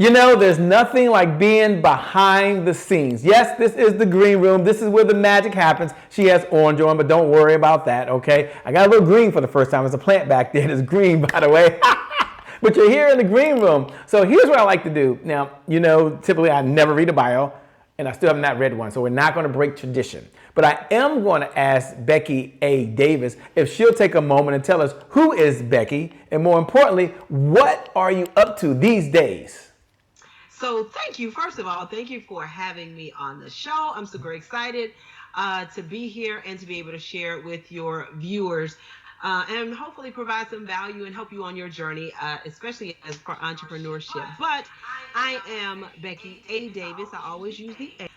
You know, there's nothing like being behind the scenes. Yes, this is the green room. This is where the magic happens. She has orange on, but don't worry about that, okay? I got a little green for the first time. There's a plant back there that's green, by the way. But you're here in the green room. So here's what I like to do. Now, you know, typically I never read a bio, and I still have not read one, so we're not going to break tradition. But I am going to ask Becky A Davis if she'll take a moment and tell us who is Becky, and more importantly, what are you up to these days? So thank you. First of all, thank you for having me on the show. I'm super excited to be here and to be able to share it with your viewers and hopefully provide some value and help you on your journey, especially as for entrepreneurship. But I am Becky A Davis. I always use the A.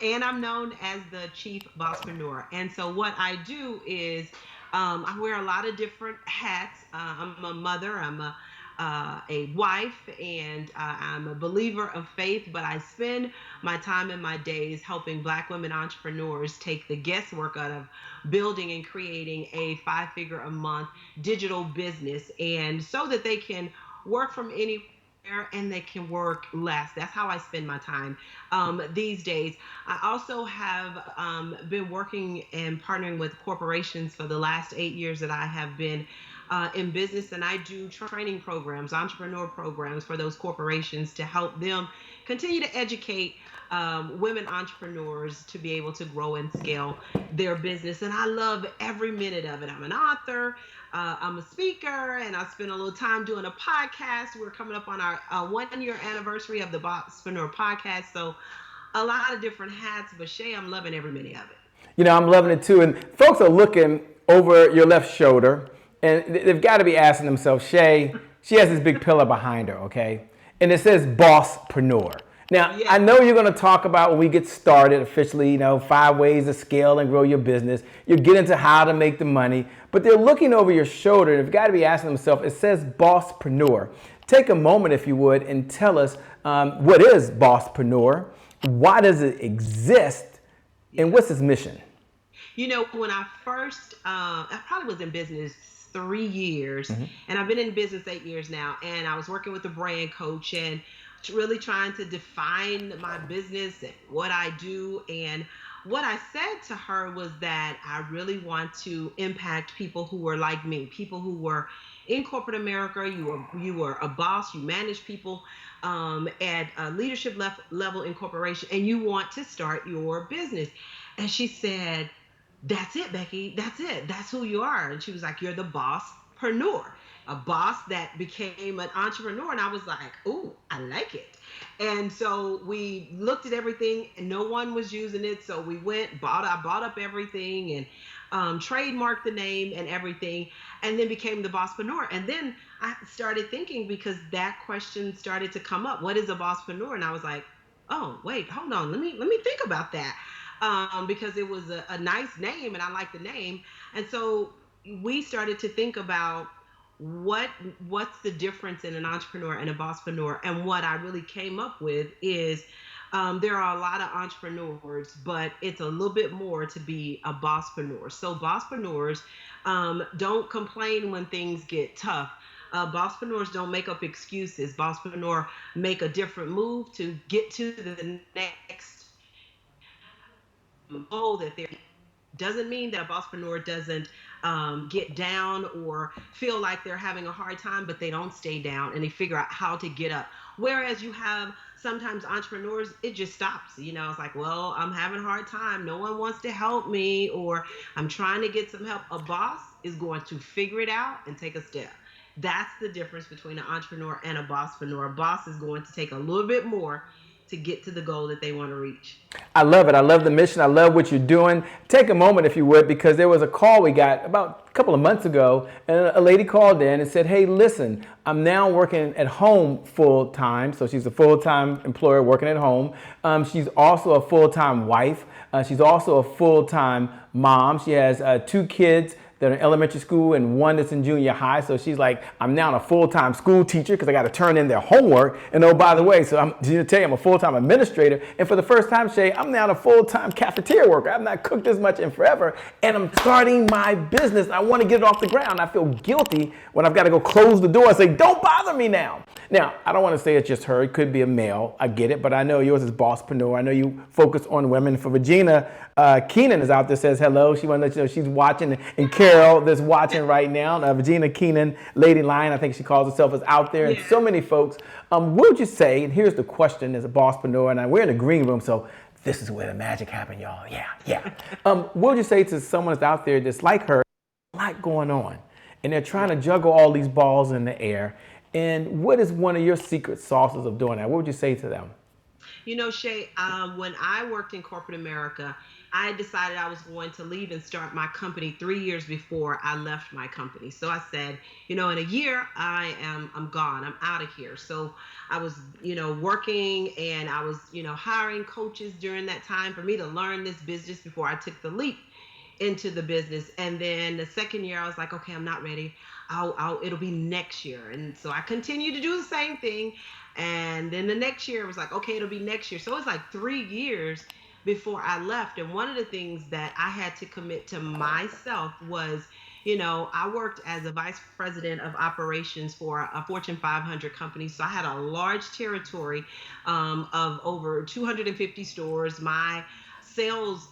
And I'm known as the Chief Bosspreneur. And so what I do is I wear a lot of different hats. I'm a mother. I'm a wife, and I'm a believer of faith, but I spend my time and my days helping Black women entrepreneurs take the guesswork out of building and creating a 5-figure a month digital business, and so that they can work from anywhere and they can work less. That's how I spend my time these days. I also have been working and partnering with corporations for the last 8 years that I have been in business, and I do training programs, entrepreneur programs for those corporations to help them continue to educate women entrepreneurs to be able to grow and scale their business. And I love every minute of it. I'm an author, I'm a speaker, and I spend a little time doing a podcast. We're coming up on our 1-year anniversary of the Bosspreneur podcast. So a lot of different hats, but Shay, I'm loving every minute of it. You know, I'm loving it too. And folks are looking over your left shoulder, and they've got to be asking themselves, Shay, she has this big pillar behind her, okay? And it says Bosspreneur. Now, I know you're going to talk about when we get started officially, you know, 5 ways to scale and grow your business. You get into how to make the money, but they're looking over your shoulder and they've got to be asking themselves, it says Bosspreneur. Take a moment, if you would, and tell us what is Bosspreneur, why does it exist, and what's its mission? You know, when I first, I probably was in business 3 years, and I've been in business 8 years now, and I was working with a brand coach and really trying to define my business and what I do. And what I said to her was that I really want to impact people who were like me, people who were in corporate America. You were a boss, you manage people at a leadership level in corporation, and you want to start your business. And she said, "That's it, Becky. That's it. That's who you are." And she was like, "You're the bosspreneur, a boss that became an entrepreneur." And I was like, "Ooh, I like it." And so we looked at everything, and no one was using it. So we I bought up everything and trademarked the name and everything, and then became the bosspreneur. And then I started thinking, because that question started to come up, what is a bosspreneur? And I was like, oh, wait, hold on. Let me think about that. Because it was a nice name and I liked the name. And so we started to think about what's the difference in an entrepreneur and a bosspreneur. And what I really came up with is there are a lot of entrepreneurs, but it's a little bit more to be a bosspreneur. So bosspreneurs don't complain when things get tough. Bosspreneurs don't make up excuses. Bosspreneur make a different move to get to the next goal that they're. Doesn't mean that a bosspreneur doesn't get down or feel like they're having a hard time, but they don't stay down and they figure out how to get up. Whereas you have sometimes entrepreneurs, it just stops. You know, it's like, well, I'm having a hard time. No one wants to help me, or I'm trying to get some help. A boss is going to figure it out and take a step. That's the difference between an entrepreneur and a bosspreneur. A boss is going to take a little bit more to get to the goal that they want to reach. I love it. I love the mission. I love what you're doing. Take a moment, if you would, because there was a call we got about a couple of months ago, and a lady called in and said, hey, listen, I'm now working at home full time. So she's a full-time employer working at home. She's also a full-time wife. She's also a full-time mom. She has 2 kids that are in elementary school and 1 that's in junior high. So she's like, I'm now a full-time school teacher because I got to turn in their homework. And oh, by the way, so I'm to tell you, I'm a full-time administrator. And for the first time, Shay, I'm now a full-time cafeteria worker. I've not cooked this much in forever. And I'm starting my business. I want to get it off the ground. I feel guilty when I've got to go close the door and say, don't bother me now. Now, I don't want to say it's just her. It could be a male. I get it, but I know yours is Bosspreneur. I know you focus on women. For Regina, Keenan is out there, says hello. She wanted to let you know she's watching, and Carol that's watching right now. Regina Keenan, Lady Lion, I think she calls herself, is out there, and so many folks. What would you say, and here's the question as a Bosspreneur, and we're in the green room, so this is where the magic happened, y'all. Yeah. What would you say to someone that's out there that's like her, a lot going on, and they're trying to juggle all these balls in the air? And what is one of your secret sauces of doing that? What would you say to them? You know, Shay, when I worked in corporate America, I decided I was going to leave and start my company 3 years before I left my company. So I said, in a year, I'm gone. I'm out of here. So I was, working, and I was, hiring coaches during that time for me to learn this business before I took the leap into the business. And then the second year, I was like, okay, I'm not ready. It'll be next year. And so I continued to do the same thing. And then the next year, it was like, okay, it'll be next year. So it was like 3 years before I left. And one of the things that I had to commit to myself was, I worked as a vice president of operations for a Fortune 500 company. So I had a large territory of over 250 stores. My sales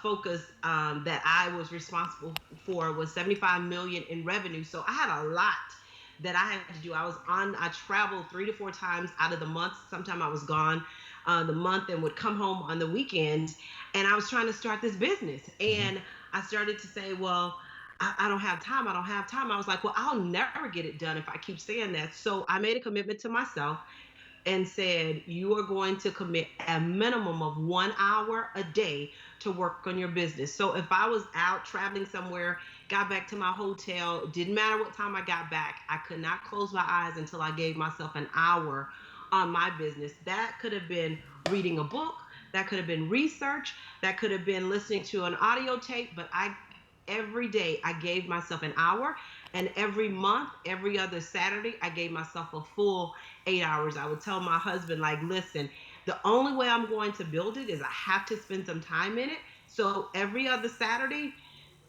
focus that I was responsible for was 75 million in revenue. So I had a lot that I had to do. I traveled 3 to 4 times out of the month. Sometimes I was gone the month and would come home on the weekends, and I was trying to start this business. And I started to say, well, I don't have time. I was like, well, I'll never get it done if I keep saying that. So I made a commitment to myself and said, you are going to commit a minimum of 1 hour a day to work on your business. So if I was out traveling somewhere, got back to my hotel, didn't matter what time I got back, I could not close my eyes until I gave myself an hour on my business. That could have been reading a book, that could have been research, that could have been listening to an audio tape, but every day I gave myself an hour. And every month, every other Saturday, I gave myself a full 8 hours. I would tell my husband, like, listen, the only way I'm going to build it is I have to spend some time in it. So every other Saturday,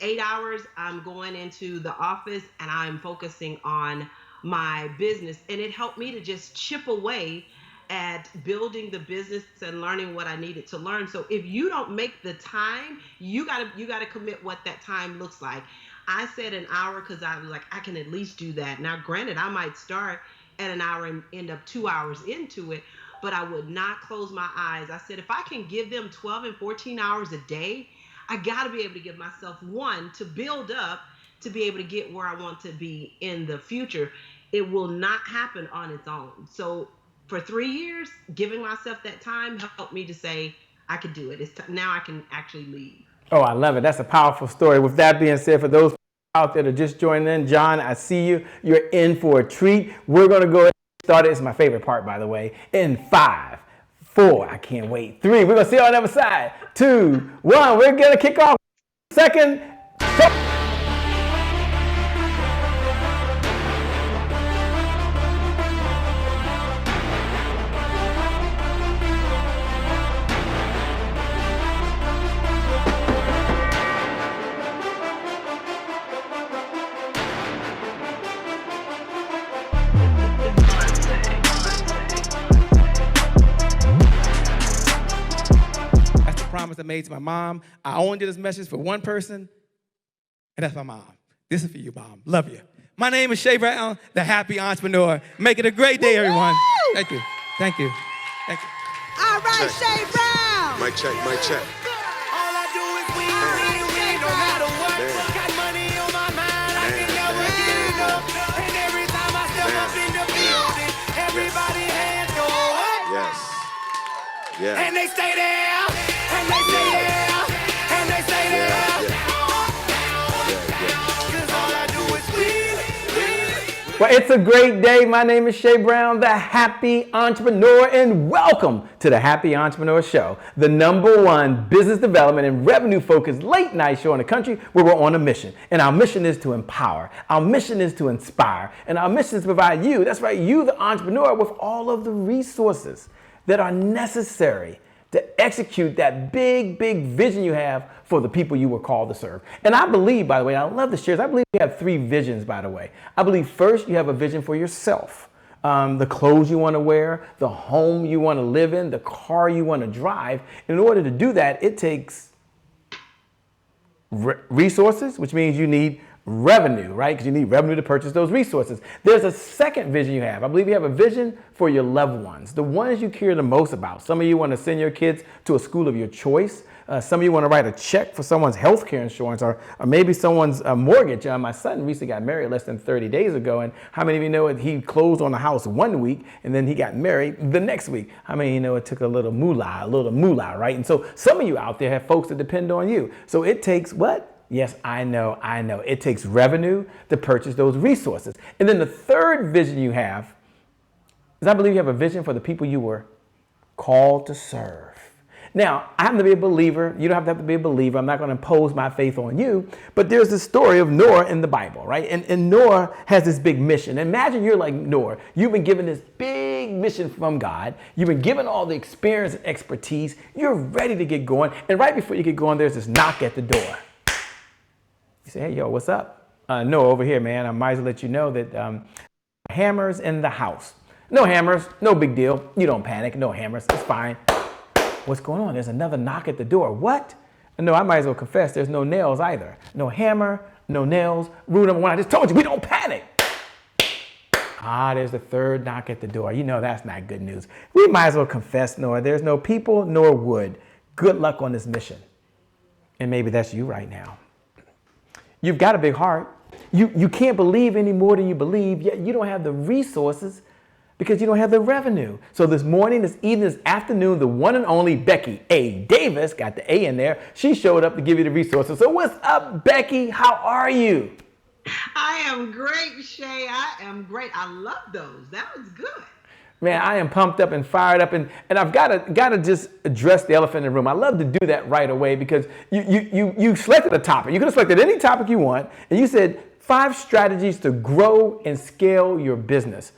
8 hours, I'm going into the office and I'm focusing on my business. And it helped me to just chip away at building the business and learning what I needed to learn. So if you don't make the time, you gotta commit what that time looks like. I said an hour because I was like, I can at least do that. Now, granted, I might start at an hour and end up 2 hours into it, but I would not close my eyes. I said, if I can give them 12 and 14 hours a day, I got to be able to give myself one to build up to be able to get where I want to be in the future. It will not happen on its own. So for 3 years, giving myself that time helped me to say, I could do it. Now I can actually leave. Oh, I love it. That's a powerful story. With that being said, for those out there that just joined in, John, I see you. You're in for a treat. We're going to go ahead and start it. It's my favorite part, by the way. In 5, 4, I can't wait. 3, we're going to see you on the other side. 2, 1, we're going to kick off. Second. Promise I made to my mom. I only did this message for one person, and that's my mom. This is for you, Mom. Love you. My name is Shay Brown, the Happy Entrepreneur. Make it a great day, everyone. Thank you. Thank you. Thank you. All right, Shay Brown. Mic check, mic check. All I do is win, no matter what. Got money on my mind, I can never get enough. And every time I step up in the building, everybody hands go up. Yes. Yeah. And they stay there. And they stay there, and they stay there. Cause all I do is win. Well, it's a great day. My name is Shay Brown, the Happy Entrepreneur, and welcome to the Happy Entrepreneur Show, the #1 business development and revenue-focused late-night show in the country where we're on a mission. And our mission is to empower. Our mission is to inspire. And our mission is to provide you, that's right, you, the entrepreneur, with all of the resources that are necessary to execute that big, big vision you have for the people you were called to serve. And I believe, by the way, and I love the shares, I believe you have 3 visions, by the way. I believe first you have a vision for yourself. the clothes you want to wear, the home you want to live in, the car you want to drive. In order to do that, it takes resources, which means you need revenue, right? Because you need revenue to purchase those resources. There's a second vision you have. I believe you have a vision for your loved ones, the ones you care the most about. Some of you want to send your kids to a school of your choice. Some of you want to write a check for someone's health care insurance or maybe someone's mortgage. My son recently got married less than 30 days ago. And how many of you know he closed on the house one week and then he got married the next week? How many of you know it took a little moolah, right? And so some of you out there have folks that depend on you. So it takes what? Yes, I know. It takes revenue to purchase those resources. And then the third vision you have is I believe you have a vision for the people you were called to serve. Now, I happen to be a believer. You don't have to be a believer. I'm not going to impose my faith on you. But there's the story of Noah in the Bible, right? And Noah has this big mission. Imagine you're like Noah. You've been given this big mission from God. You've been given all the experience and expertise. You're ready to get going. And right before you get going, there's this knock at the door. You say, hey, yo, what's up? Noah, over here, man. I might as well let you know that hammers in the house. No hammers, no big deal. You don't panic. No hammers. It's fine. What's going on? There's another knock at the door. What? No, I might as well confess there's no nails either. No hammer, no nails. Rule number one, I just told you, we don't panic. There's the third knock at the door. You know that's not good news. We might as well confess, Noah, there's no people nor wood. Good luck on this mission. And maybe that's you right now. You've got a big heart. You can't believe any more than you believe, yet you don't have the resources because you don't have the revenue. So this morning, this evening, this afternoon, the one and only Becky A Davis, got the A in there, she showed up to give you the resources. So what's up, Becky? How are you? I am great, Shay. I am great. I love those. That was good. Man, I am pumped up and fired up, and I've got to just address the elephant in the room. I love to do that right away because you selected a topic. You could have selected any topic you want, and you said 5 strategies to grow and scale your business.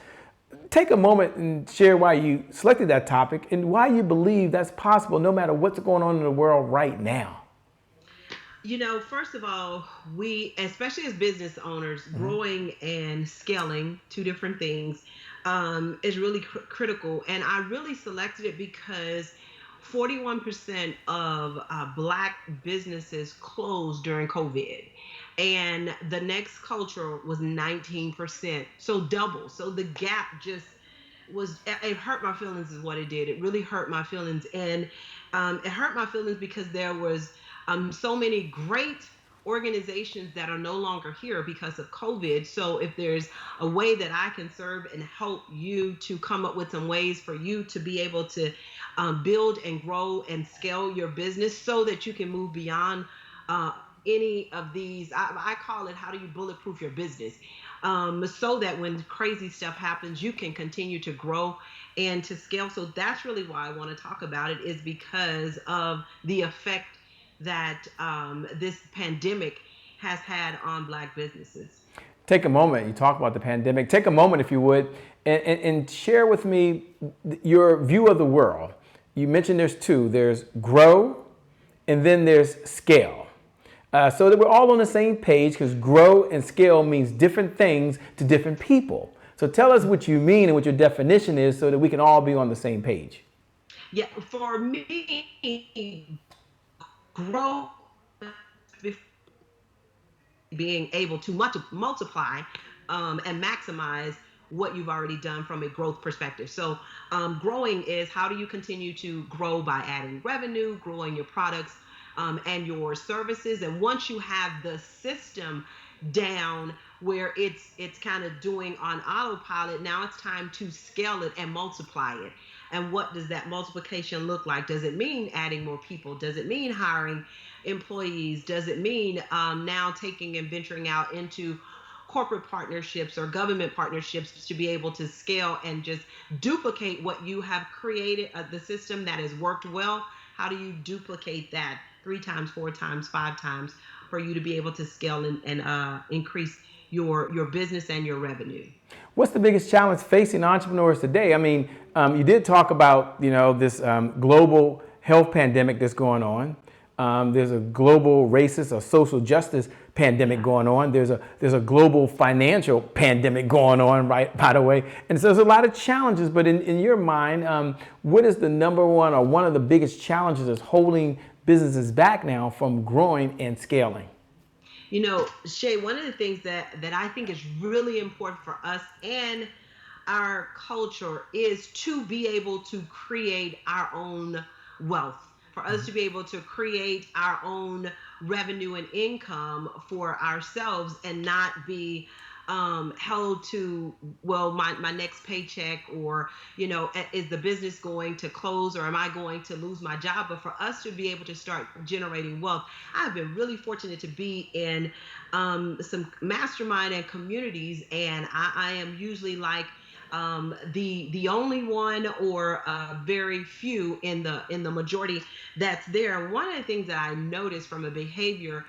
Take a moment and share why you selected that topic and why you believe that's possible no matter what's going on in the world right now. You know, first of all, we, especially as business owners, growing and scaling, 2 different things, is really critical. And I really selected it because 41% of Black businesses closed during COVID. And the next culture was 19%. So double. So the gap just was, it hurt my feelings is what it did. It really hurt my feelings. And it hurt my feelings because there was so many great organizations that are no longer here because of COVID. So if there's a way that I can serve and help you to come up with some ways for you to be able to build and grow and scale your business so that you can move beyond any of these, I call it, how do you bulletproof your business? So that when crazy stuff happens, you can continue to grow and to scale. So that's really why I want to talk about it, is because of the effect that this pandemic has had on Black businesses. Take a moment. You talk about the pandemic. Take a moment, if you would, and share with me your view of the world. You mentioned there's 2. There's grow, and then there's scale. So that we're all on the same page, because grow and scale means different things to different people. So tell us what you mean and what your definition is so that we can all be on the same page. Yeah, for me, grow, being able to multiply and maximize what you've already done from a growth perspective. So growing is, how do you continue to grow by adding revenue, growing your products and your services. And once you have the system down where it's kind of doing on autopilot, now it's time to scale it and multiply it. And what does that multiplication look like? Does it mean adding more people? Does it mean hiring employees? Does it mean now taking and venturing out into corporate partnerships or government partnerships to be able to scale and just duplicate what you have created, the system that has worked well? How do you duplicate that 3 times, 4 times, 5 times for you to be able to scale and increase your business and your revenue? What's the biggest challenge facing entrepreneurs today? I mean, you did talk about, this global health pandemic that's going on. There's a global racist or social justice pandemic going on. There's a global financial pandemic going on, right, by the way. And so there's a lot of challenges, but in your mind, what is the number one or one of the biggest challenges that's holding businesses back now from growing and scaling? You know, Shay, one of the things that I think is really important for us and our culture is to be able to create our own wealth, for us to be able to create our own revenue and income for ourselves and not be held to, well, my next paycheck, or, you know, is the business going to close, or am I going to lose my job? But for us to be able to start generating wealth, I've been really fortunate to be in some mastermind and communities, and I am usually like the only one, or very few in the majority that's there. One of the things that I noticed from a behavior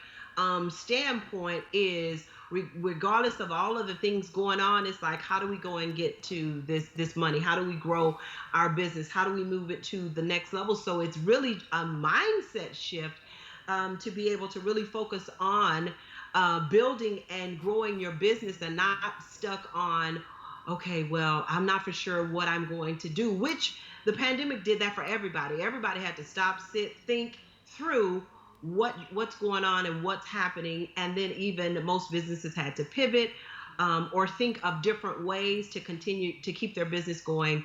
standpoint is, regardless of all of the things going on, it's like, how do we go and get to this money? How do we grow our business? How do we move it to the next level? So it's really a mindset shift to be able to really focus on building and growing your business, and not stuck on, okay, well, I'm not for sure what I'm going to do, which the pandemic did that for everybody. Everybody had to stop, sit, think through what's going on and what's happening. And then even most businesses had to pivot or think of different ways to continue to keep their business going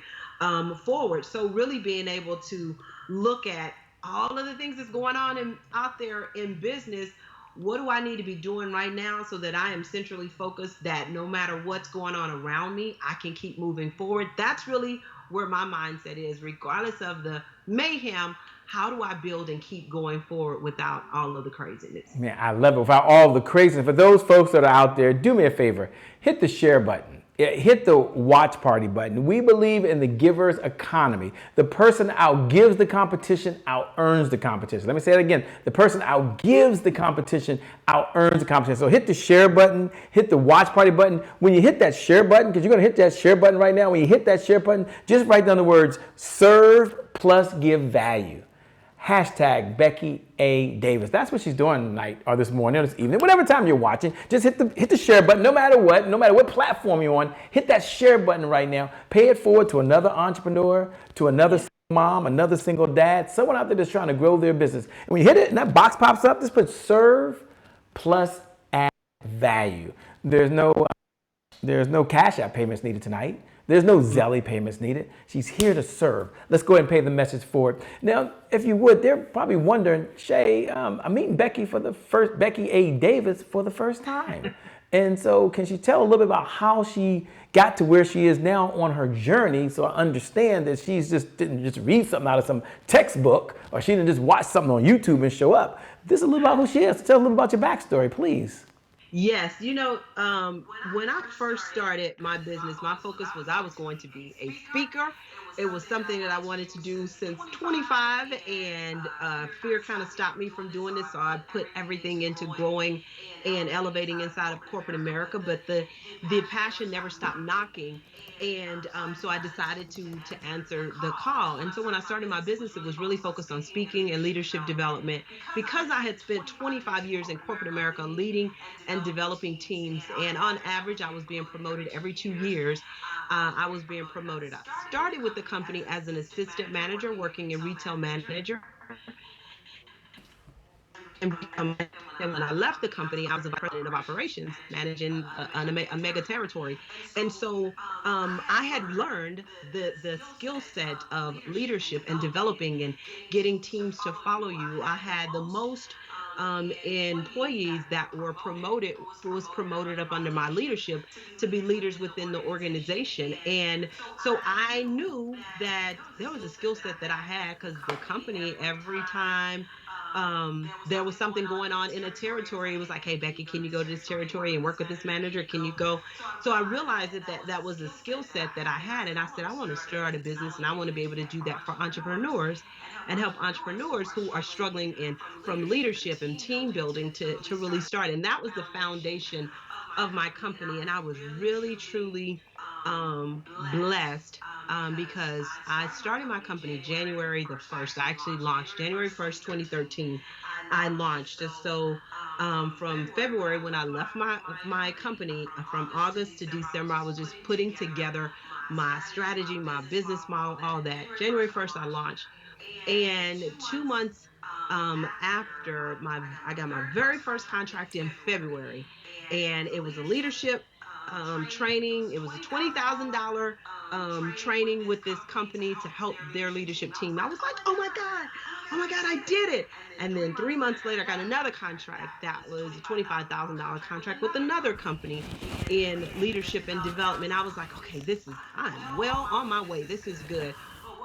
forward. So really being able to look at all of the things that's going on out there in business. What do I need to be doing right now so that I am centrally focused, that no matter what's going on around me, I can keep moving forward? That's really where my mindset is, regardless of the mayhem. How do I build and keep going forward without all of the craziness? Man, I love it. Without all the craziness. For those folks that are out there, do me a favor. Hit the share button. Hit the watch party button. We believe in the giver's economy. The person outgives the competition, out-earns the competition. Let me say it again. The person outgives the competition, out-earns the competition. So hit the share button, hit the watch party button. When you hit that share button, because you're going to hit that share button right now, when you hit that share button, just write down the words serve plus give value. Hashtag Becky A Davis. That's what she's doing tonight, or this morning, or this evening, whatever time you're watching. Just hit the share button, no matter what platform you're on. Hit that share button right now. Pay it forward to another entrepreneur, to another single mom, another single dad, someone out there that's trying to grow their business. And when you hit it and that box pops up, just put serve plus add value. There's no Cash App payments needed tonight. There's no Zelly payments needed. She's here to serve. Let's go ahead and pay the message forward. Now, if you would, they're probably wondering, Shay, I'm meeting Becky A Davis for the first time. And so can she tell a little bit about how she got to where she is now on her journey, so I understand that she didn't just read something out of some textbook, or she didn't just watch something on YouTube and show up. This is a little about who she is. Tell a little about your backstory, please. Yes, you know, when I first started my business, my focus was I was going to be a speaker. It was something that I wanted to do since 25, and fear kind of stopped me from doing this. So I put everything into growing and elevating inside of corporate America. But the passion never stopped knocking. And so I decided to answer the call. And so when I started my business, it was really focused on speaking and leadership development, because I had spent 25 years in corporate America leading and developing teams. And on average, I was being promoted every 2 years. I was being promoted. I started with the company as an assistant manager, working in retail manager. And when I left the company, I was the vice president of operations, managing a mega territory. And so I had learned the skill set of leadership and developing and getting teams to follow you. I had the most employees that was promoted up under my leadership to be leaders within the organization. And so I knew that there was a skill set that I had, because the company, every time there was something going on in a territory, it was like, hey, Becky, can you go to this territory and work with this manager? Can you go? So I realized that was a skill set that I had. And I said, I want to start a business, and I want to be able to do that for entrepreneurs and help entrepreneurs who are struggling from leadership and team building to really start. And that was the foundation of my company. And I was really, truly blessed because I started my company January the 1st. I actually launched January 1st, 2013. I launched. And so from February when I left my company, from August to December, I was just putting together my strategy, my business model, all that. January 1st, I launched. And 2 months after I got my very first contract in February, and it was a leadership training. It was a $20,000 training with this company to help their leadership team. I was like, oh my God, I did it. And then 3 months later, I got another contract that was a $25,000 contract with another company in leadership and development. I was like, okay, I'm well on my way. This is good.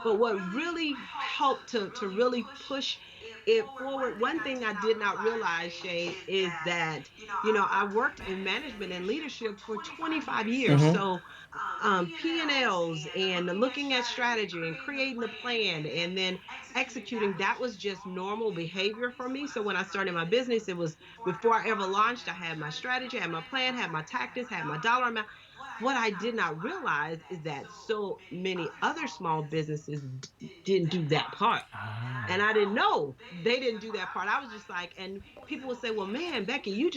But what really helped to really push it forward, one thing I did not realize, Shay, is that, I worked in management and leadership for 25 years. Mm-hmm. So P&Ls and looking at strategy and creating the plan and then executing, that was just normal behavior for me. So when I started my business, it was before I ever launched, I had my strategy, I had my plan, had my tactics, had my dollar amount. What I did not realize is that so many other small businesses didn't do that part. And I didn't know they didn't do that part. I was just like, and people would say, well, man, Becky, you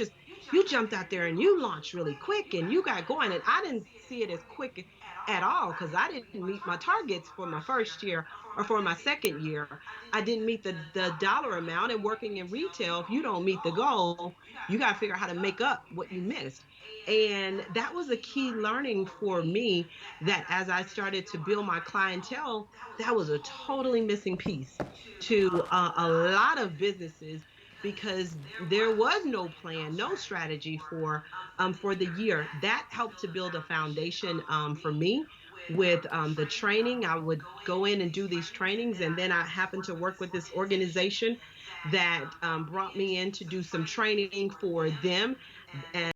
jumped out there and you launched really quick and you got going. And I didn't see it as quick at all because I didn't meet my targets for my first year or for my second year. I didn't meet the dollar amount. And working in retail, if you don't meet the goal, you got to figure out how to make up what you missed. And that was a key learning for me, that as I started to build my clientele, that was a totally missing piece to a lot of businesses, because there was no plan, no strategy for the year. That helped to build a foundation for me with the training. I would go in and do these trainings, and then I happened to work with this organization that brought me in to do some training for them. And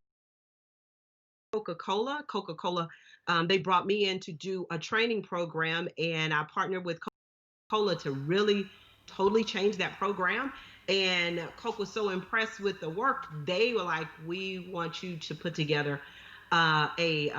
Coca-Cola, they brought me in to do a training program, and I partnered with Coca-Cola to really totally change that program. And Coke was so impressed with the work, they were like, we want you to put together a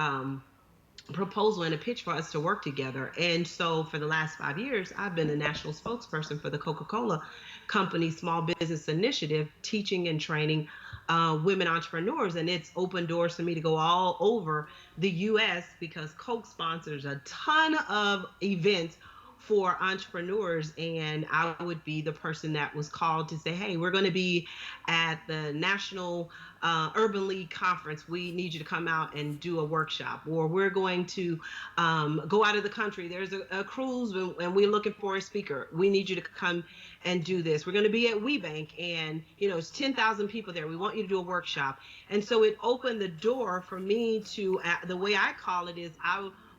proposal and a pitch for us to work together. And so for the last 5 years, I've been a national spokesperson for the Coca-Cola Company Small Business Initiative, teaching and training women entrepreneurs. And it's opened doors for me to go all over the US, because Coke sponsors a ton of events for entrepreneurs, and I would be the person that was called to say, hey, we're going to be at the National Urban League Conference. We need you to come out and do a workshop. Or we're going to go out of the country. There's a cruise and we're looking for a speaker. We need you to come and do this. We're going to be at WeBank, and it's 10,000 people there. We want you to do a workshop. And so it opened the door for me to, the way I call it is,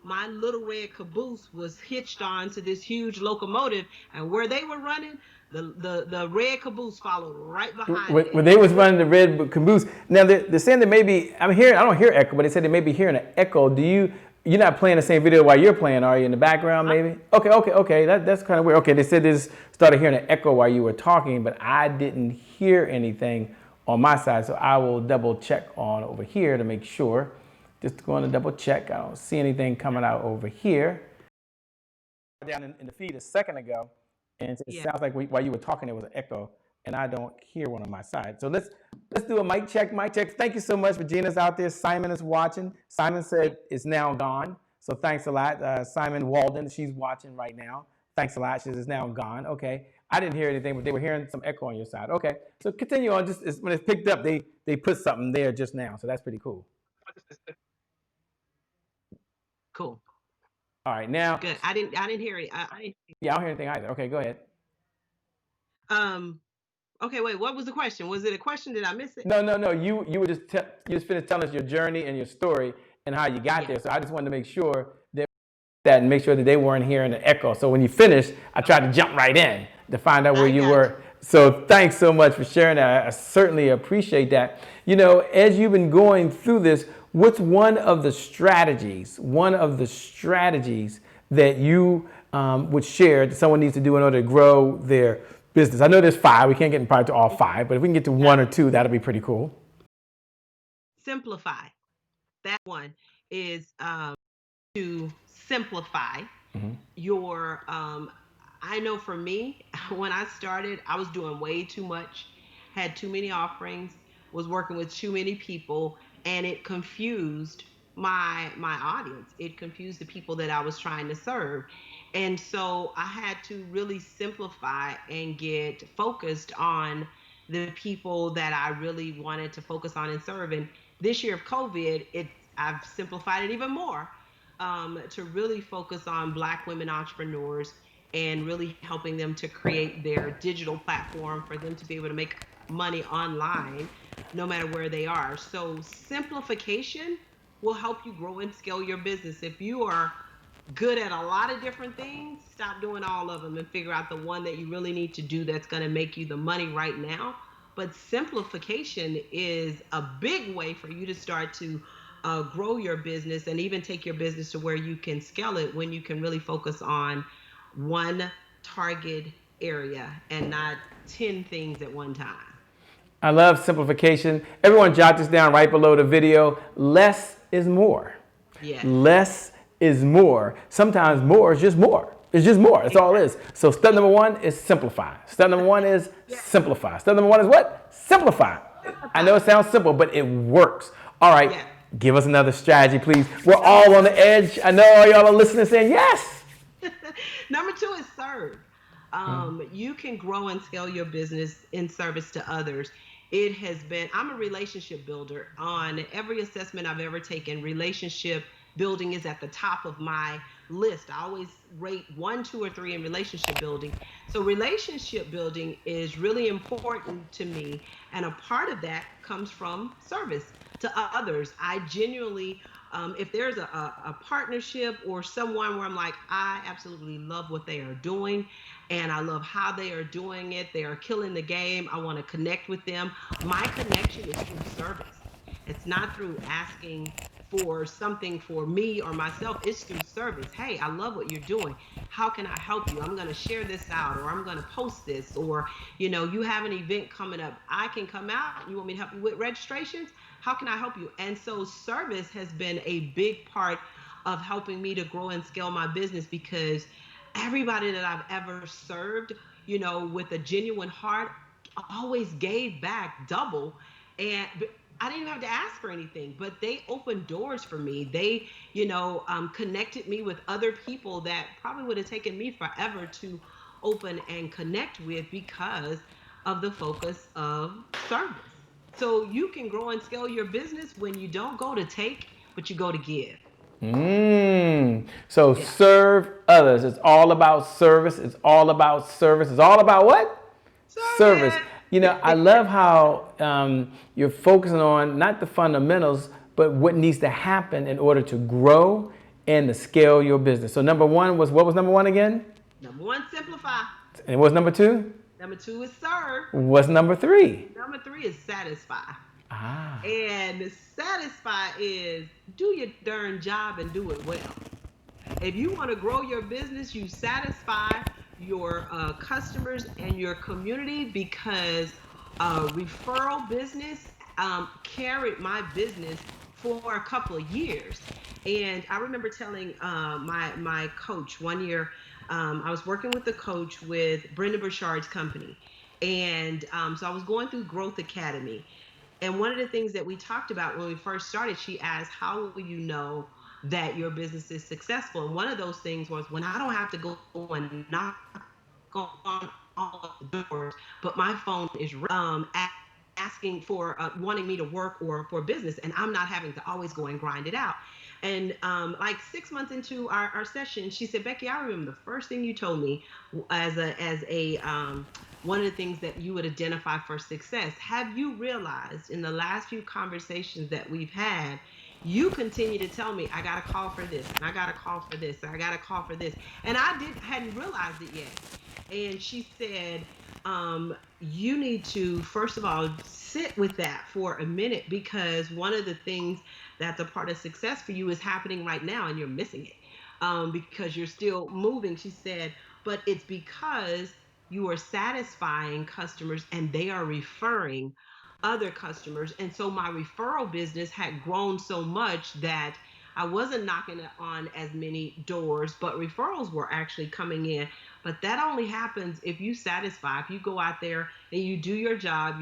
my little red caboose was hitched on to this huge locomotive, and where they were running, the red caboose followed right behind it. When they was running the red caboose, now they're saying that maybe I don't hear echo, but they said they may be hearing an echo. You're not playing the same video while you're playing, are you, in the background maybe? Okay. That's kind of weird. Okay, they said they started hearing an echo while you were talking, but I didn't hear anything on my side, so I will double check on over here to make sure. Just going to double check. I don't see anything coming out over here. Down in the feed a second ago, and it sounds like while you were talking, there was an echo, and I don't hear one on my side. So let's do a mic check. Thank you so much. Regina's out there. Simon is watching. Simon said it's now gone. So thanks a lot. Simon Walden, she's watching right now. Thanks a lot. She says it's now gone. Okay. I didn't hear anything, but they were hearing some echo on your side. Okay. So continue on. Just when it's picked up, they put something there just now. So that's pretty cool. Cool. All right, now. Good. I didn't hear it. Yeah, I don't hear anything either. Okay, go ahead. Okay, wait. What was the question? Was it a question? Did I miss it? No. You were just finished telling us your journey and your story and how you got there. So I just wanted to make sure that and make sure that they weren't hearing the echo. So when you finished, I tried to jump right in to find out where you were. So thanks so much for sharing that. I certainly appreciate that. As you've been going through this, what's one of the strategies that you would share that someone needs to do in order to grow their business? I know there's 5. We can't get probably to all 5, but if we can get to 1 or 2, that'll be pretty cool. Simplify. That one is to simplify your, I know for me, when I started, I was doing way too much, had too many offerings, was working with too many people, and it confused my audience. It confused the people that I was trying to serve. And so I had to really simplify and get focused on the people that I really wanted to focus on and serve. And this year of COVID, I've simplified it even more, to really focus on Black women entrepreneurs and really helping them to create their digital platform for them to be able to make money online no matter where they are. So simplification will help you grow and scale your business. If you are good at a lot of different things, stop doing all of them and figure out the one that you really need to do that's going to make you the money right now. But simplification is a big way for you to start to grow your business and even take your business to where you can scale it when you can really focus on one target area and not 10 things at one time. I love simplification. Everyone jot this down right below the video. Less is more. Yes. Less is more. Sometimes more is just more. It's just more. That's all it is. So step number one is simplify. Step number one is simplify. Step number one is what? Simplify. I know it sounds simple, but it works. All right. Yeah. Give us another strategy, please. We're all on the edge. I know all y'all are listening saying yes. Number two is serve. You can grow and scale your business in service to others. I'm a relationship builder. On every assessment I've ever taken, relationship building is at the top of my list. I always rate 1, 2, or 3 in relationship building. So relationship building is really important to me. And a part of that comes from service to others. I genuinely, if there's a partnership or someone where I'm like, I absolutely love what they are doing and I love how they are doing it. They are killing the game. I want to connect with them. My connection is through service. It's not through asking for something for me or myself. It's through service. Hey, I love what you're doing. How can I help you? I'm going to share this out, or I'm going to post this, or, you have an event coming up. I can come out. You want me to help you with registrations? How can I help you? And so service has been a big part of helping me to grow and scale my business, because everybody that I've ever served, with a genuine heart, always gave back double. And I didn't even have to ask for anything, but they opened doors for me. They, connected me with other people that probably would have taken me forever to open and connect with because of the focus of service. So you can grow and scale your business when you don't go to take, but you go to give. So serve others. It's all about service. It's all about service. It's all about what? Service. I love how you're focusing on not the fundamentals, but what needs to happen in order to grow and to scale your business. So number one was, what was number one again? Number one, simplify. And what's number two? Number two is serve. What's number three? Number three is satisfy. Ah. And satisfy is do your darn job and do it well. If you want to grow your business, you satisfy your customers and your community, because referral business carried my business for a couple of years. And I remember telling my coach one year, I was working with the coach with Brendon Burchard's company. And so I was going through Growth Academy. And one of the things that we talked about when we first started, she asked, how will you know that your business is successful? And one of those things was when I don't have to go and knock on all of the doors, but my phone is asking for wanting me to work or for business, and I'm not having to always go and grind it out. And like 6 months into our session, she said, Becky, I remember the first thing you told me as a one of the things that you would identify for success. Have you realized in the last few conversations that we've had, you continue to tell me, I got to call for this, and I got to call for this, and I got to call for this. And I hadn't realized it yet. And she said, you need to, first of all, sit with that for a minute, because one of the things that's a part of success for you is happening right now and you're missing it because you're still moving. She said, but it's because you are satisfying customers and they are referring other customers. And so my referral business had grown so much that I wasn't knocking on as many doors, but referrals were actually coming in. But that only happens if you satisfy, if you go out there and you do your job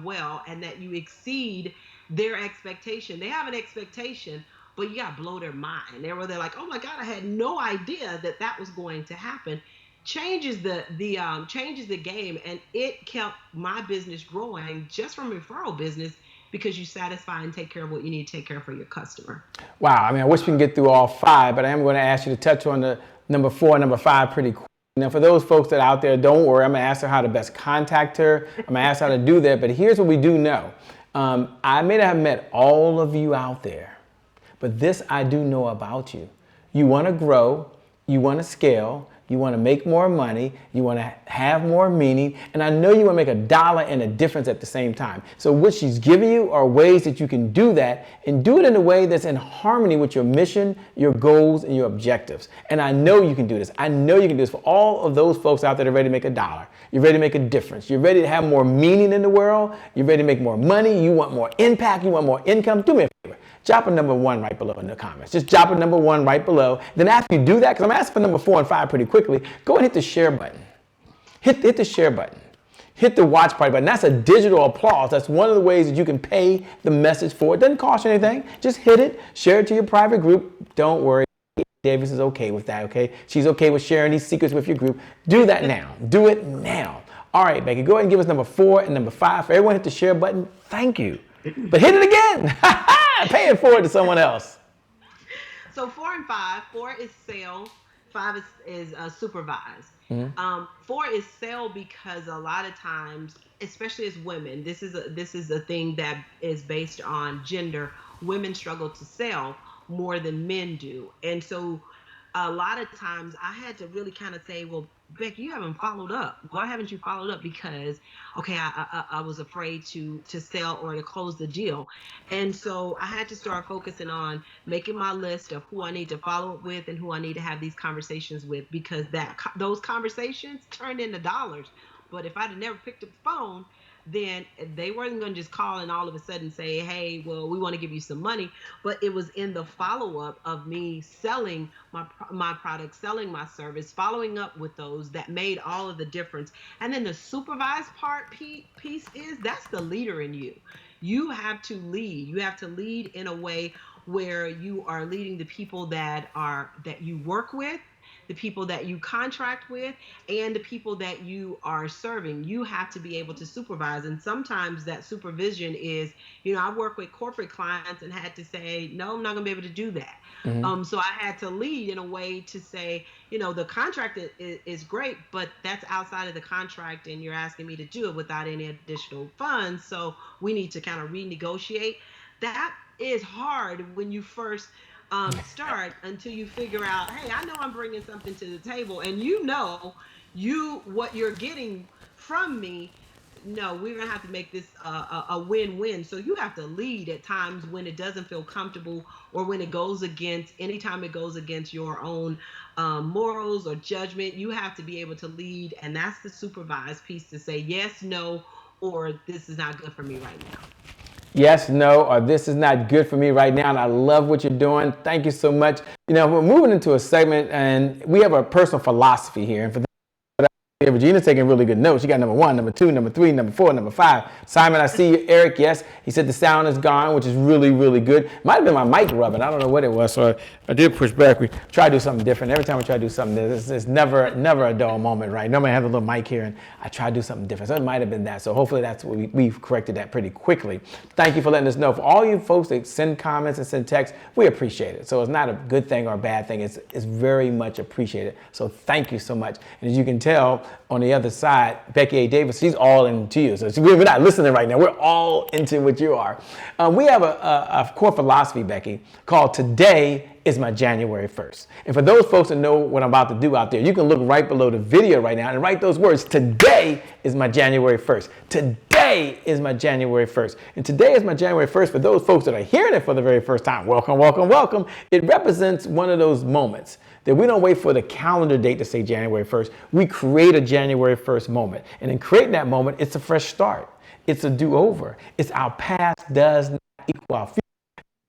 well, and that you exceed their expectation. They have an expectation, but you got to blow their mind. They're like, oh my God, I had no idea that that was going to happen. Changes the game, and it kept my business growing just from referral business, because you satisfy and take care of what you need to take care of for your customer. Wow. I mean, I wish we can get through all 5, but I am going to ask you to touch on the number 4 and number 5 pretty quick. Now, for those folks that are out there, don't worry. I'm going to ask her how to best contact her. I'm going to ask her how to do that. But here's what we do know. I may not have met all of you out there, but this I do know about you. You want to grow. You want to scale. You want to make more money. You want to have more meaning. And I know you want to make a dollar and a difference at the same time. So what she's giving you are ways that you can do that, and do it in a way that's in harmony with your mission, your goals, and your objectives. And I know you can do this. I know you can do this for all of those folks out there that are ready to make a dollar. You're ready to make a difference. You're ready to have more meaning in the world. You're ready to make more money. You want more impact. You want more income. Do me a favor. Drop a number 1 right below in the comments. Just drop a number 1 right below. Then after you do that, because I'm asking for number 4 and 5 pretty quickly, go and hit the share button. Hit the share button. Hit the watch party button. That's a digital applause. That's one of the ways that you can pay the message for. It doesn't cost you anything. Just hit it. Share it to your private group. Don't worry. Davis is okay with that, okay? She's okay with sharing these secrets with your group. Do that now. Do it now. All right, Becky, go ahead and give us number 4 and number 5. For everyone, hit the share button. Thank you. But hit it again. Pay it forward to someone else. So 4 and 5. 4 is sell. 5 is supervise. Mm-hmm. 4 is sell, because a lot of times, especially as women, this is a thing that is based on gender. Women struggle to sell more than men do. And so a lot of times I had to really kind of say, well, Becky, you haven't followed up. Why haven't you followed up? Because, okay, I was afraid to sell or to close the deal. And so I had to start focusing on making my list of who I need to follow up with and who I need to have these conversations with, because those conversations turned into dollars. But if I'd have never picked up the phone, then they weren't going to just call and all of a sudden say, hey, well, we want to give you some money. But it was in the follow-up of me selling my product, selling my service, following up with those that made all of the difference. And then the supervised part piece is, that's the leader in you. You have to lead. You have to lead in a way where you are leading the people that you work with, the people that you contract with, and the people that you are serving. You have to be able to supervise. And sometimes that supervision is, I work with corporate clients and had to say, no, I'm not going to be able to do that. Mm-hmm. So I had to lead in a way to say, the contract is great, but that's outside of the contract, and you're asking me to do it without any additional funds. So we need to kind of renegotiate. That is hard when you first start, until you figure out, hey, I know I'm bringing something to the table, and what you're getting from me. No, we're gonna have to make this a win-win. So you have to lead at times when it doesn't feel comfortable, or when anytime it goes against your own morals or judgment. You have to be able to lead, and that's the supervised piece, to say yes, no, or this is not good for me right now. Yes, no, or this is not good for me right now, and I love what you're doing. Thank you so much. We're moving into a segment, and we have a personal philosophy here. And for Regina's taking really good notes. You got number 1, number 2, number 3, number 4, number 5. Simon, I see you. Eric, yes. He said the sound is gone, which is really, really good. Might have been my mic rubbing. I don't know what it was, so I did push back. We try to do something different. Every time we try to do something, there's never a dull moment, right? Normally I have a little mic here, and I try to do something different. So it might have been that. So hopefully that's what we've corrected that pretty quickly. Thank you for letting us know. For all you folks that send comments and send texts, we appreciate it. So it's not a good thing or a bad thing. It's very much appreciated. So thank you so much. And as you can tell, on the other side, Becky A Davis, she's all into you. So we're not listening right now. We're all into what you are. We have a core philosophy, Becky, called Today is my January 1st. And for those folks that know what I'm about to do out there, you can look right below the video right now and write those words. Today is my January 1st. Today is my January 1st. And today is my January 1st. For those folks that are hearing it for the very first time, welcome, welcome, welcome. It represents one of those moments that we don't wait for the calendar date to say January 1st. We create a January 1st moment. And in creating that moment, it's a fresh start. It's a do-over. It's our past does not equal our future.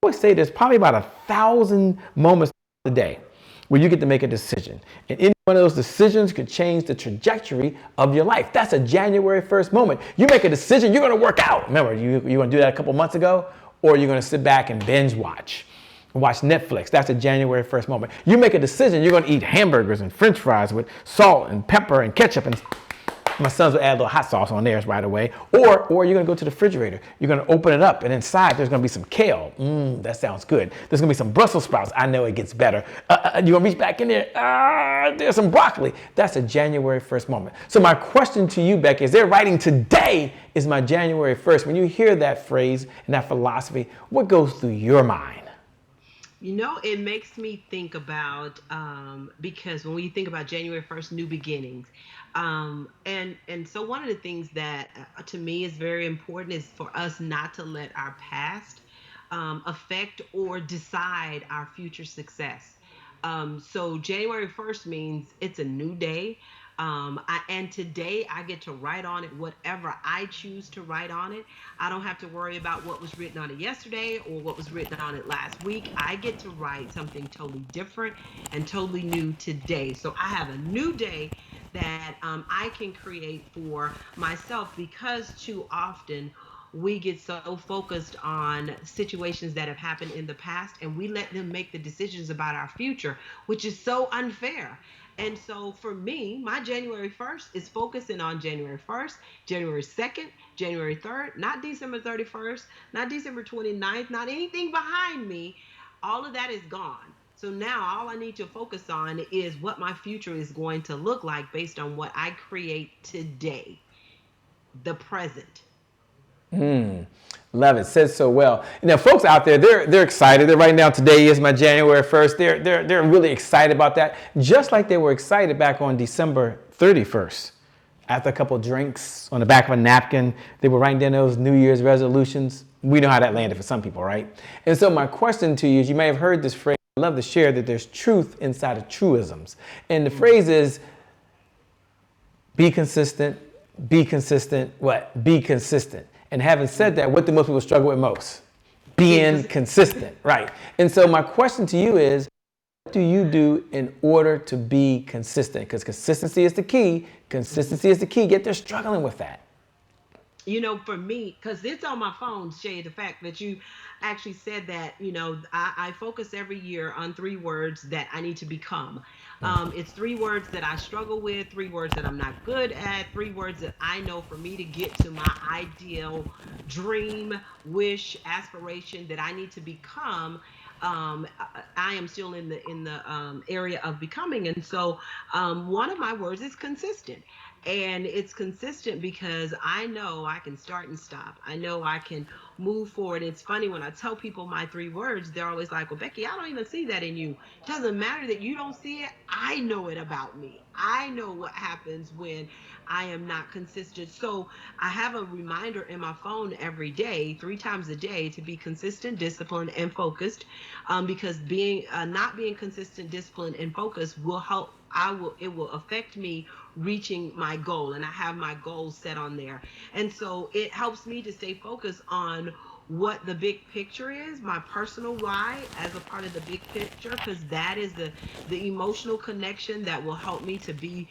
always say there's probably about 1,000 moments a day where you get to make a decision. And any one of those decisions could change the trajectory of your life. That's a January 1st moment. You make a decision, you're going to work out. Remember, you going to do that a couple months ago, or you're going to sit back and binge watch Netflix. That's a January 1st moment. You make a decision, you're going to eat hamburgers and french fries with salt and pepper and ketchup, and my sons will add a little hot sauce on theirs right away. Or you're going to go to the refrigerator. You're going to open it up, and inside there's going to be some kale. That sounds good. There's going to be some Brussels sprouts. I know it gets better. You're going to reach back in there. There's some broccoli. That's a January 1st moment. So my question to you, Becky, is they're writing today is my January 1st. When you hear that phrase and that philosophy, what goes through your mind? You know, it makes me think about, because when we think about January 1st, new beginnings. And so one of the things that to me is very important is for us not to let our past affect or decide our future success. So January 1st means it's a new day. And today I get to write on it whatever I choose to write on it. I don't have to worry about what was written on it yesterday or what was written on it last week. I get to write something totally different and totally new today. So I have a new day that I can create for myself, because too often we get so focused on situations that have happened in the past and we let them make the decisions about our future, which is so unfair. And so for me, my January 1st is focusing on January 1st, January 2nd, January 3rd, not December 31st, not December 29th, not anything behind me. All of that is gone. So now all I need to focus on is what my future is going to look like based on what I create today, the present. Love it. Says so well. Now, folks out there, they're excited. They're writing down today is my January 1st. They're really excited about that, just like they were excited back on December 31st. After a couple of drinks on the back of a napkin, they were writing down those New Year's resolutions. We know how that landed for some people, right? And so my question to you is, you may have heard this phrase. I love to share that there's truth inside of truisms. And the phrase is, be consistent, what? Be consistent. And having said that, what do most people struggle with most? Being consistent, right? And so my question to you is, what do you do in order to be consistent? Because consistency is the key. Consistency is the key. Yet they're struggling with that. You know, for me, because it's on my phone, Shay, the fact that you actually said that, you know, I focus every year on 3 words that I need to become. It's 3 words that I struggle with, 3 words that I'm not good at, 3 words that I know for me to get to my ideal dream, wish, aspiration that I need to become. I am still in the area of becoming. And so one of my words is consistent. And it's consistent because I know I can start and stop. I know I can move forward. It's funny when I tell people my 3 words, they're always like, well, Becky, I don't even see that in you. It doesn't matter that you don't see it. I know it about me. I know what happens when I am not consistent. So I have a reminder in my phone every day, 3 times a day, to be consistent, disciplined, and focused. Because not being consistent, disciplined, and focused will help. It will affect me reaching my goal, and I have my goals set on there. And so it helps me to stay focused on what the big picture is, my personal why as a part of the big picture, because that is the emotional connection that will help me to be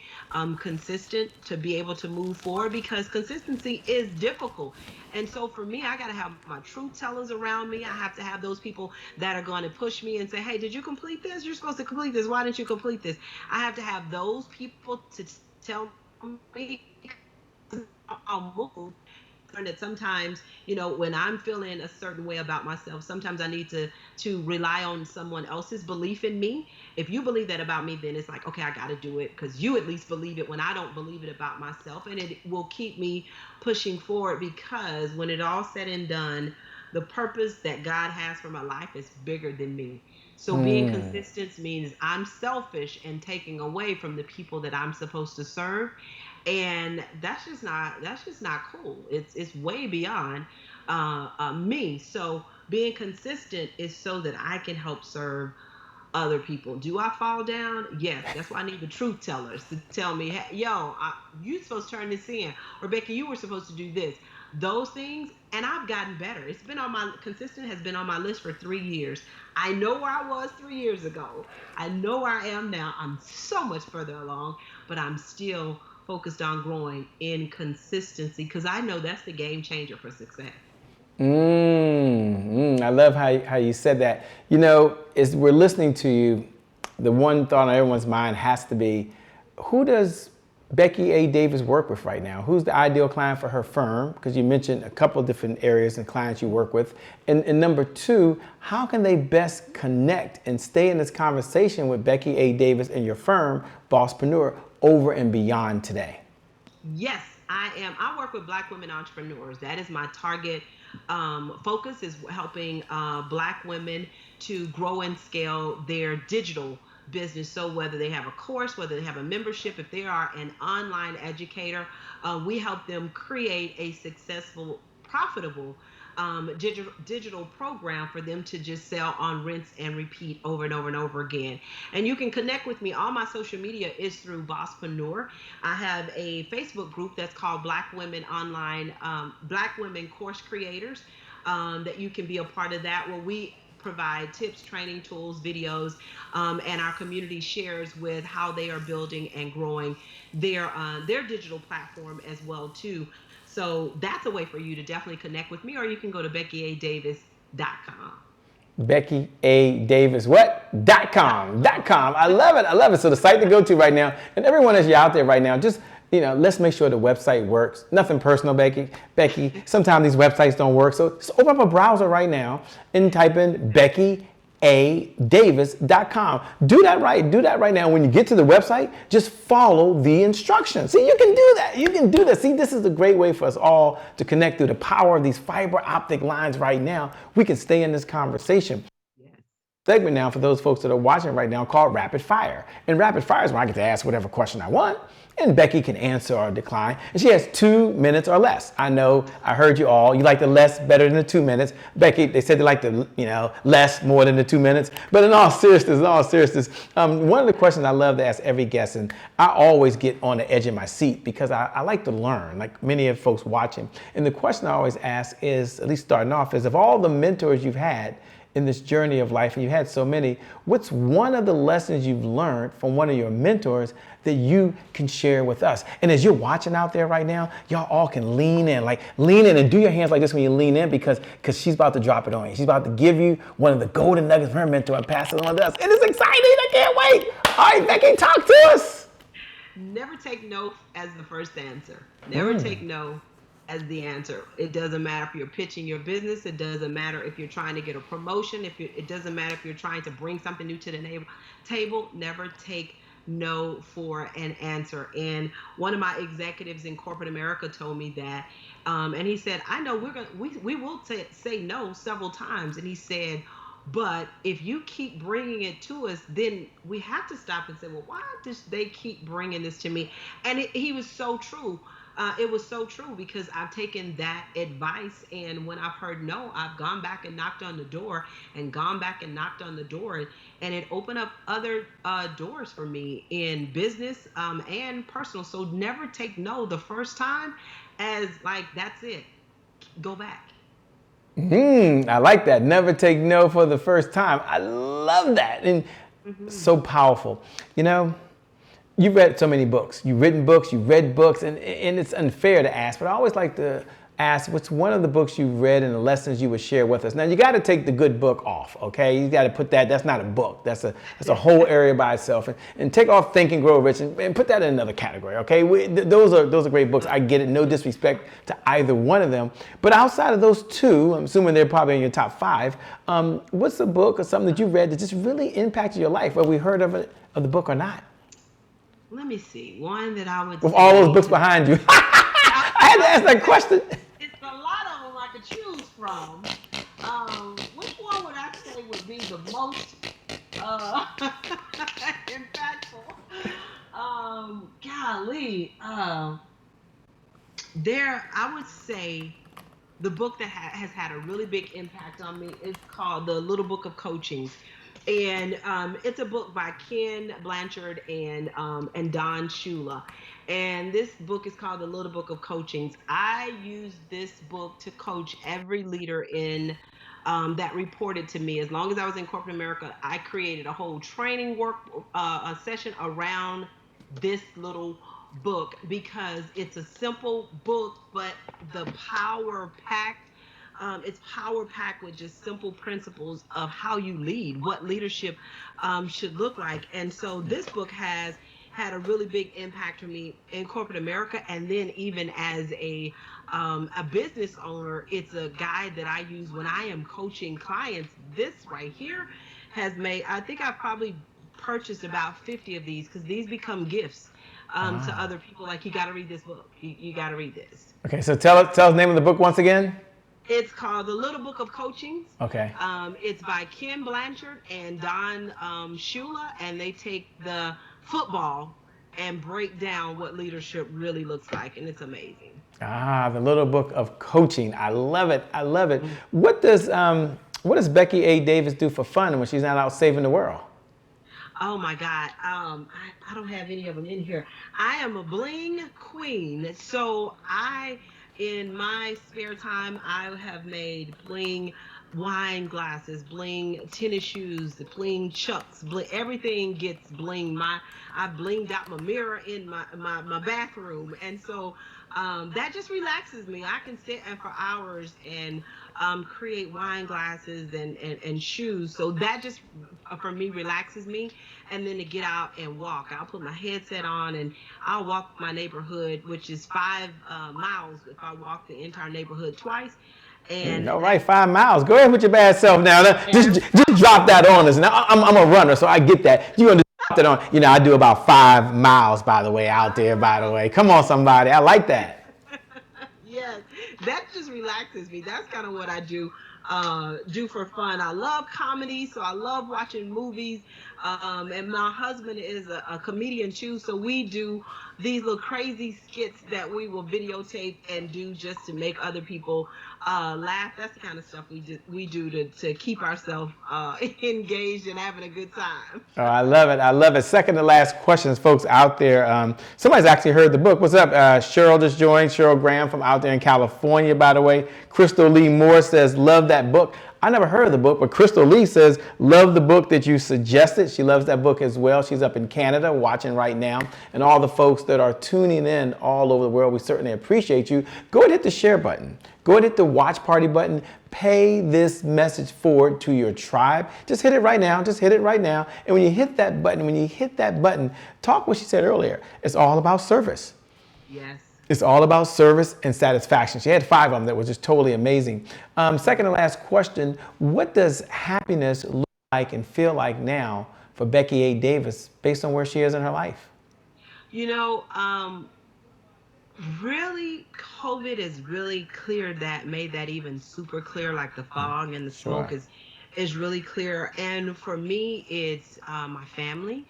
consistent, to be able to move forward, because consistency is difficult. And so for me, I got to have my truth tellers around me. I have to have those people that are going to push me and say, hey, did you complete this? You're supposed to complete this. Why didn't you complete this? I have to have those people to tell me I'll move. And that sometimes, you know, when I'm feeling a certain way about myself, sometimes I need to rely on someone else's belief in me. If you believe that about me, then it's like, okay, I got to do it because you at least believe it when I don't believe it about myself. And it will keep me pushing forward, because when it all said and done, the purpose that God has for my life is bigger than me. So being consistent means I'm selfish and taking away from the people that I'm supposed to serve. And that's just not cool. It's way beyond me. So being consistent is so that I can help serve other people. Do I fall down? Yes. That's why I need the truth tellers to tell me, hey, yo, you supposed to turn this in. Or Becky, you were supposed to do this. those things, and I've gotten better. Consistent has been on my list for 3 years. I know where I was 3 years ago. I know where I am now. I'm so much further along, but I'm still focused on growing in consistency because I know that's the game changer for success. I love how you said that. You know, as we're listening to you, the one thought on everyone's mind has to be, who does Becky A. Davis work with right now? Who's the ideal client for her firm? Because you mentioned a couple of different areas and clients you work with. And number two, how can they best connect and stay in this conversation with Becky A. Davis and your firm, Bosspreneur, over and beyond today? Yes, I am. I work with Black women entrepreneurs. That is my target focus, is helping Black women to grow and scale their digital business. So whether they have a course, whether they have a membership, if they are an online educator, we help them create a successful, profitable digital program for them to just sell on rinse and repeat over and over and over again. And you can connect with me. All my social media is through Bosspreneur. I have a Facebook group that's called Black Women Online, Black Women Course Creators, that you can be a part of that, where we provide tips, training, tools, videos, and our community shares with how they are building and growing their digital platform as well too. So that's a way for you to definitely connect with me, or you can go to BeckyADavis.com. Becky A. Davis, what? .com. I love it. I love it. So the site to go to right now, and everyone as you're out there right now, just, let's make sure the website works. Nothing personal, Becky. Sometimes these websites don't work. So just open up a browser right now and type in BeckyADavis.com. Do that right now. When you get to the website, just follow the instructions. See, you can do that. You can do this. See, this is a great way for us all to connect through the power of these fiber optic lines right now. We can stay in this conversation. Segment now for those folks that are watching right now called Rapid Fire. And Rapid Fire is when I get to ask whatever question I want, and Becky can answer or decline. And she has 2 minutes or less. I know, I heard you all. You like the less better than the 2 minutes. Becky, they said they like the less more than the 2 minutes. But in all seriousness, one of the questions I love to ask every guest, and I always get on the edge of my seat because I like to learn, like many of folks watching. And the question I always ask is, at least starting off, is of all the mentors you've had in this journey of life, and you had so many, what's one of the lessons you've learned from one of your mentors that you can share with us? And as you're watching out there right now, y'all all can lean in and do your hands like this when you lean in, because she's about to drop it on you. She's about to give you one of the golden nuggets from her mentor and pass it on to us. And it's exciting. I can't wait. All right, Becky, talk to us. Never take no as the first answer. Never take no as the answer. It doesn't matter if you're pitching your business. It doesn't matter if you're trying to get a promotion. It doesn't matter if you're trying to bring something new to the table. Never take no for an answer. And one of my executives in corporate America told me that, and he said, "I know we will say no several times." And he said, "But if you keep bringing it to us, then we have to stop and say, well, why does they keep bringing this to me?" And he was so true. It was so true, because I've taken that advice, and when I've heard no, I've gone back and knocked on the door, and it opened up other doors for me in business and personal. So never take no the first time as like, that's it. Go back. I like that. Never take no for the first time. I love that. And so powerful. You've read so many books. You've written books, you've read books, and it's unfair to ask, but I always like to ask, what's one of the books you've read and the lessons you would share with us? Now, you got to take the good book off, okay? You got to put that's not a book. That's a whole area by itself. And take off Think and Grow Rich and put that in another category, okay? Those are great books. I get it. No disrespect to either one of them. But outside of those two, I'm assuming they're probably in your top 5, what's a book or something that you read that just really impacted your life, whether we heard of the book or not? Let me see. One that I would With all those books behind you. I had to ask that question. It's a lot of them I could choose from. Which one would I say would be the most impactful? I would say the book that has had a really big impact on me is called The Little Book of Coaching. And it's a book by Ken Blanchard and Don Shula. And this book is called The Little Book of Coachings. I use this book to coach every leader in that reported to me. As long as I was in corporate America, I created a whole training a session around this little book because it's a simple book, but the it's power packed with just simple principles of how you lead, what leadership should look like. And so this book has had a really big impact for me in corporate America, and then even as a business owner, it's a guide that I use when I am coaching clients. This right here has made, I think I've probably purchased about 50 of these because these become gifts to other people. Like, you got to read this book. You got to read this. Okay, so tell us the name of the book once again. It's called The Little Book of Coachings. Okay. It's by Ken Blanchard and Don Shula, and they take the football and break down what leadership really looks like, and it's amazing. The Little Book of Coaching. I love it. I love it. What does Becky A. Davis do for fun when she's not out saving the world? Oh my God. I don't have any of them in here. I am a bling queen. So in my spare time, I have made bling wine glasses, bling tennis shoes, bling chucks, bling, everything gets bling. I blinged out my mirror in my bathroom. And so that just relaxes me. I can sit for hours and create wine glasses and shoes. So that just, for me, relaxes me. And then to get out and walk, I'll put my headset on and I'll walk my neighborhood, which is 5 miles if I walk the entire neighborhood twice. And all right, 5 miles. Go ahead with your bad self now. Just drop that on us. Now, I'm a runner, so I get that. You're going to drop that on. You know, I do about 5 miles, by the way, out there, by the way. Come on, somebody. I like that. Yes, that just relaxes me. That's kind of what I do for fun. I love comedy, so I love watching movies. And my husband is a comedian too, so we do these little crazy skits that we will videotape and do just to make other people laugh. That's the kind of stuff we do to keep ourselves engaged and having a good time. Oh, I love it. I love it. Second to last questions, folks out there. Somebody's actually heard the book. What's up? Cheryl just joined. Cheryl Graham from out there in California, by the way. Crystal Lee Moore says, love that book. I never heard of the book, but Crystal Lee says, love the book that you suggested. She loves that book as well. She's up in Canada watching right now. And all the folks that are tuning in all over the world, we certainly appreciate you. Go ahead and hit the share button. Go ahead and hit the watch party button. Pay this message forward to your tribe. Just hit it right now. Just hit it right now. And when you hit that button, talk what she said earlier. It's all about service. Yes. It's all about service and satisfaction. She had 5 of them that was just totally amazing. Second to last question, what does happiness look like and feel like now for Becky A. Davis based on where she is in her life? You know, really, COVID has really made that even super clear, like the fog and the smoke is really clear. And for me, it's my family.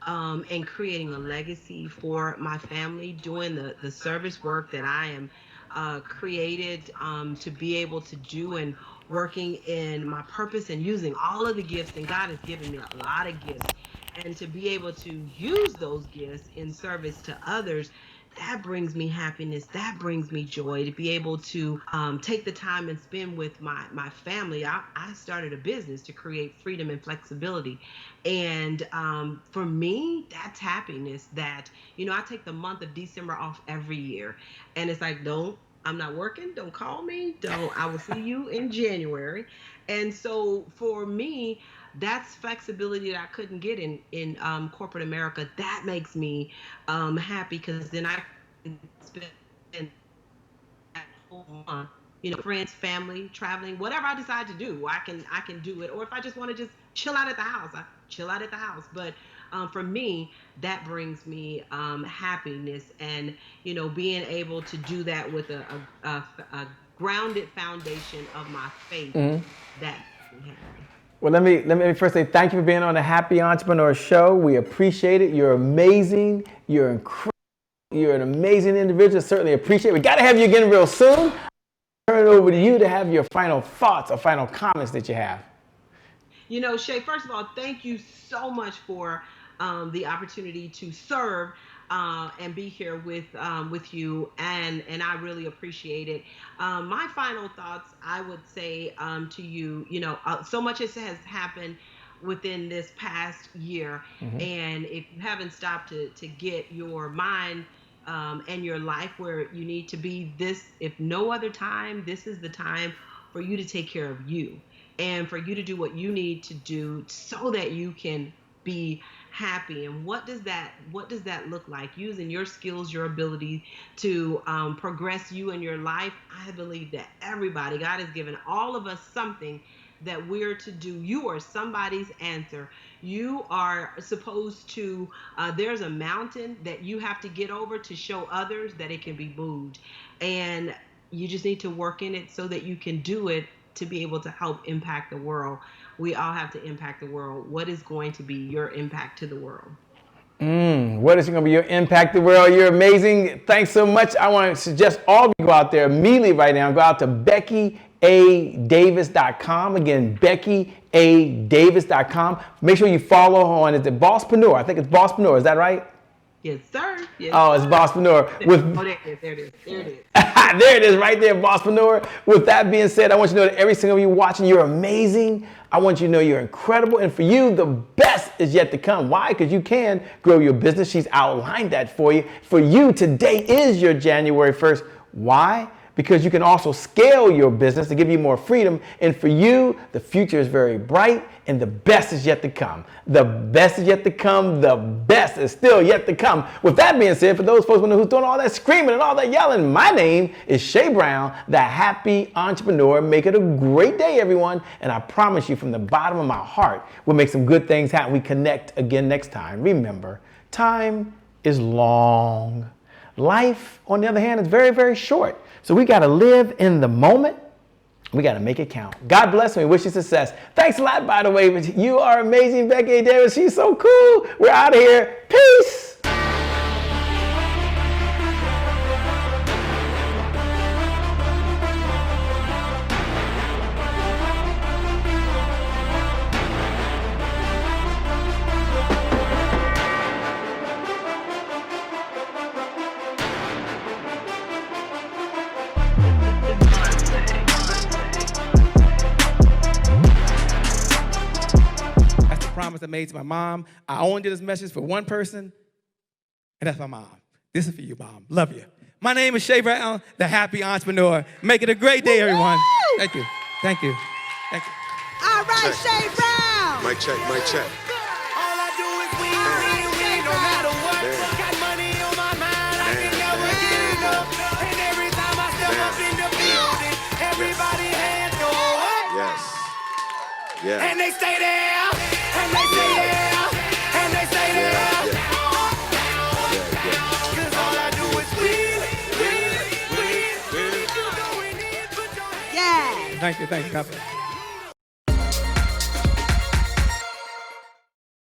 And creating a legacy for my family, doing the service work that I am created to be able to do, and working in my purpose and using all of the gifts. And God has given me a lot of gifts, and to be able to use those gifts in service to others, that brings me happiness. That brings me joy to be able to take the time and spend with my family. I started a business to create freedom and flexibility. And for me, that's happiness. That, you know, I take the month of December off every year. And it's like, I'm not working. Don't call me. I will see you in January. And so for me, that's flexibility that I couldn't get in corporate America. That makes me happy, because then I can spend that whole month, you know, friends, family, traveling, whatever I decide to do, I can do it. Or if I just want to just chill out at the house, I chill out at the house. But for me, that brings me happiness, and, you know, being able to do that with a grounded foundation of my faith, that makes me happy. Well, let me first say thank you for being on the Happy Entrepreneur Show. We appreciate it. You're amazing. You're incredible. You're an amazing individual. Certainly appreciate it. We got to have you again real soon. I'll turn it over to you to have your final thoughts or final comments that you have. You know, Shay, first of all, thank you so much for the opportunity to serve and be here with you, and I really appreciate it. My final thoughts, I would say to you, you know, so much has happened within this past year, and if you haven't stopped to get your mind and your life where you need to be, this, if no other time, this is the time for you to take care of you and for you to do what you need to do so that you can be happy. And what does that look like? Using your skills, your ability to progress you in your life. I believe that everybody, God has given all of us something that we're to do. You are somebody's answer. You are supposed to, there's a mountain that you have to get over to show others that it can be moved. And you just need to work in it so that you can do it to be able to help impact the world. We all have to impact the world. What is going to be your impact to the world? What is going to be your impact to the world? You're amazing. Thanks so much. I want to suggest all of you go out there immediately right now. Go out to BeckyADavis.com. Again, BeckyADavis.com. Make sure you follow her on, is it Bosspreneur? I think it's Bosspreneur. Is that right? Yes, sir. Yes, oh, it's Bosspreneur. With there it is. There it is. there it is, right there, Bosspreneur. With that being said, I want you to know that every single of you watching, you're amazing. I want you to know you're incredible. And for you, the best is yet to come. Why? Because you can grow your business. She's outlined that for you. For you, today is your January 1st. Why? Because you can also scale your business to give you more freedom. And for you, the future is very bright and the best is yet to come. The best is yet to come. The best is still yet to come. With that being said, for those folks who's doing all that screaming and all that yelling, my name is Shay Brown, the Happy Entrepreneur. Make it a great day, everyone. And I promise you from the bottom of my heart, we'll make some good things happen. We connect again next time. Remember, time is long. Life, on the other hand, is very, very short. So we got to live in the moment. We got to make it count. God bless and we wish you success. Thanks a lot, by the way. You are amazing, Becky A Davis. She's so cool. We're out of here. Peace. Promise I made to my mom. I only did this message for one person, and that's my mom. This is for you, Mom. Love you. My name is Shay Brown, the Happy Entrepreneur. Make it a great day, everyone. Thank you. Thank you. Thank you. All right, Shay Brown. Mic check, mic check. All I do is win, no matter what. Got money on my mind, I can never get enough. And every time I step up in the building, everybody hands go up. Yes. Yeah. And they stay there, and they stay there, and they stay there. Cause all I do is win. Thank you, God bless.